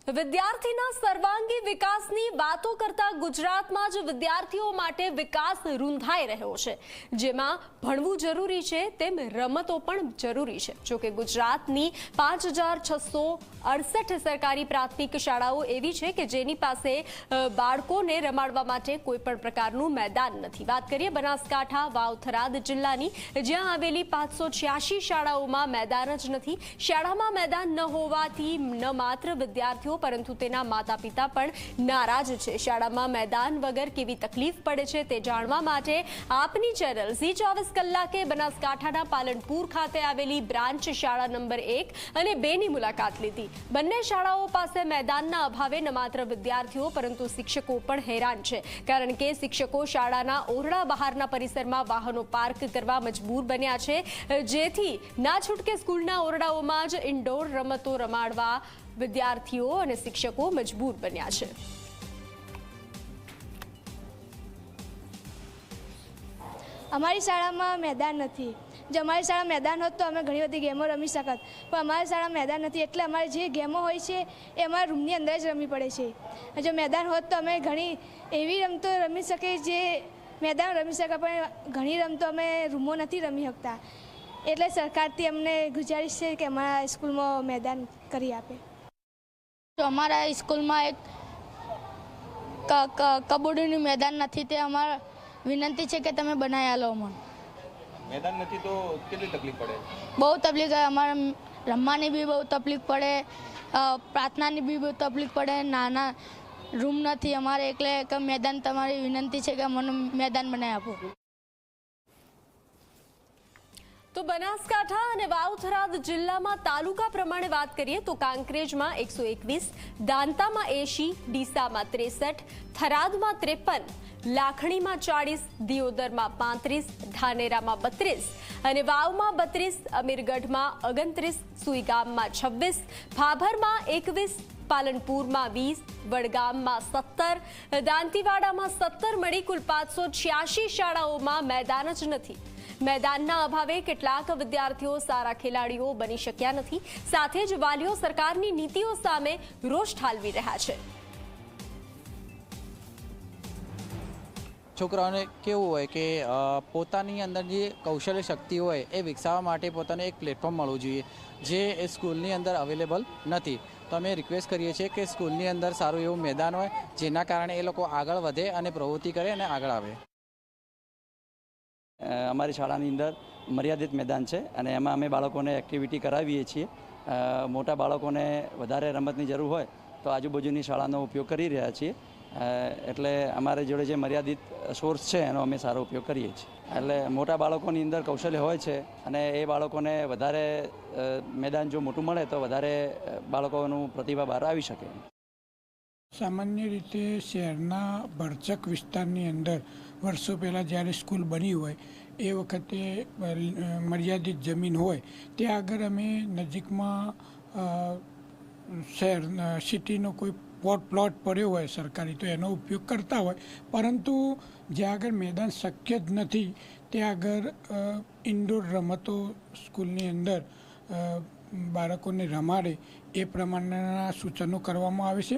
વિદ્યાર્થીના સર્વાંગી વિકાસની વાતો કરતા ગુજરાતમાં જ વિદ્યાર્થીઓ માટે વિકાસ રૂંધાઈ રહ્યો છે, જેમાં ભણવું જરૂરી છે તેમ રમતો પણ જરૂરી છે। જોકે ગુજરાતની 5668 સરકારી પ્રાથમિક શાળાઓ એવી છે કે જેની પાસે બાળકોને રમાડવા માટે કોઈ પણ પ્રકારનું મેદાન નથી। વાત કરીએ બનાસકાંઠા વાવ-થરાદ જિલ્લાની, જ્યાં આવેલી 586 શાળાઓમાં મેદાન જ નથી। શાળામાં મેદાન ન હોવાથી ન માત્ર વિદ્યાર્થીઓ પરંતુ તેના માતા પિતા પણ નારાજ છે। શાળામાં મેદાન વગર કેવી તકલીફ પડે છે તે જાણવા માટે આપની ચેનલ ઝી 24 કલાકે બનાસકાંઠાના પાલનપુર ખાતે આવેલી બ્રાન્ચ શાળા નંબર 1 અને 2 ની મુલાકાત લીધી। બંને શાળાઓ પાસે મેદાનના અભાવે ન માત્ર વિદ્યાર્થીઓ પરંતુ શિક્ષકો પણ હેરાન છે, કારણ કે શિક્ષકો શાળાના ઓરડા બહારના પરિસરમાં વાહનો પાર્ક કરવા મજબૂર બન્યા છે, જેથી ના છૂટકે સ્કૂલના ઓરડાઓમાં જ ઇન્ડોર રમતો રમાડવા વિદ્યાર્થીઓ અને શિક્ષકો મજબૂર બન્યા છે। અમારી શાળામાં મેદાન નથી। જો અમારી શાળા મેદાન હોત તો અમે ઘણી બધી ગેમો રમી શકત, પણ અમારી શાળામાં મેદાન નથી, એટલે અમારે જે ગેમો હોય છે એ અમારા રૂમની અંદર જ રમવી પડે છે। જો મેદાન હોત તો અમે ઘણી એવી રમતો રમી શકીએ જે મેદાન રમી શકે, પણ ઘણી રમતો અમે રૂમો નથી રમી શકતા। એટલે સરકારથી અમને ગુજારિશ છે કે અમારા સ્કૂલમાં મેદાન કરી આપે। તો અમારા સ્કૂલમાં એક કબડ્ડીનું મેદાન નથી, તે અમારા વિનંતી છે કે તમે બનાવી આલો। અમને મેદાન નથી તો કેટલી તકલીફ પડે? બહુ તકલીફ, અમારે રમવાની બી બહુ તકલીફ પડે, પ્રાર્થનાની બી બહુ તકલીફ પડે। નાના રૂમ નથી અમારે, એટલે મેદાન તમારી વિનંતી છે કે મને મેદાન બનાવી આપો। તો બનાસકાંઠા અને વાવ-થરાદ જિલ્લામાં તાલુકા પ્રમાણે વાત કરીએ તો કાંકરેજમાં 121, દાંતામાં 80, ડીસામાં 63, થરાદમાં 53, લાખણીમાં 40, દિયોદરમાં 35, ધાનેરામાં 32 અને વાવમાં 32, અમીરગઢમાં 29, સુઈગામમાં 26, ભાભરમાં 21, પાલનપુરમાં 20, વડગામમાં 17, દાંતીવાડામાં 17 મળી કુલ 586 શાળાઓમાં મેદાન જ નથી। મેદાનના અભાવે કેટલાક વિદ્યાર્થીઓ સારા ખેલાડીઓ બની શક્યા નથી, સાથે જ વાલીઓ સરકારની નીતિઓ સામે રોષ ઠાલવી રહ્યા છે। છોકરાઓને કેવું હોય કે પોતાની અંદર જે કૌશલ્ય શક્તિ હોય એ વિકસાવવા માટે પોતાને એક પ્લેટફોર્મ મળવું જોઈએ, જે એ સ્કૂલની અંદર અવેલેબલ નથી। તો અમે રિક્વેસ્ટ કરીએ છીએ કે સ્કૂલની અંદર સારું એવું મેદાન હોય, જેના કારણે એ લોકો આગળ વધે અને પ્રવૃત્તિ કરે અને આગળ આવે। અમારી શાળાની અંદર મર્યાદિત મેદાન છે અને એમાં અમે બાળકોને એક્ટિવિટી કરાવીએ છીએ। મોટા બાળકોને વધારે રમતની જરૂર હોય તો આજુબાજુની શાળાનો ઉપયોગ કરી રહ્યા છીએ, એટલે અમારી જોડે જે મર્યાદિત સોર્સ છે એનો અમે સારો ઉપયોગ કરીએ છીએ। એટલે મોટા બાળકોની અંદર કૌશલ્ય હોય છે અને એ બાળકોને વધારે મેદાન જો મોટું મળે તો વધારે બાળકોનું પ્રતિભા બહાર આવી શકે। સામાન્ય રીતે શહેરના ભરચક વિસ્તારની અંદર વર્ષો પહેલાં જ્યારે સ્કૂલ બની હોય એ વખતે મર્યાદિત જમીન હોય, ત્યાં આગળ અમે નજીકમાં શહેર સિટીનો કોઈ પ્લોટ પડ્યો હોય સરકારી તો એનો ઉપયોગ કરતા હોય, પરંતુ જ્યાં આગળ મેદાન શક્ય જ નથી ત્યાં આગળ ઇન્ડોર રમતો સ્કૂલની અંદર બાળકોને રમાડે એ પ્રમાણેના સૂચનો કરવામાં આવે છે।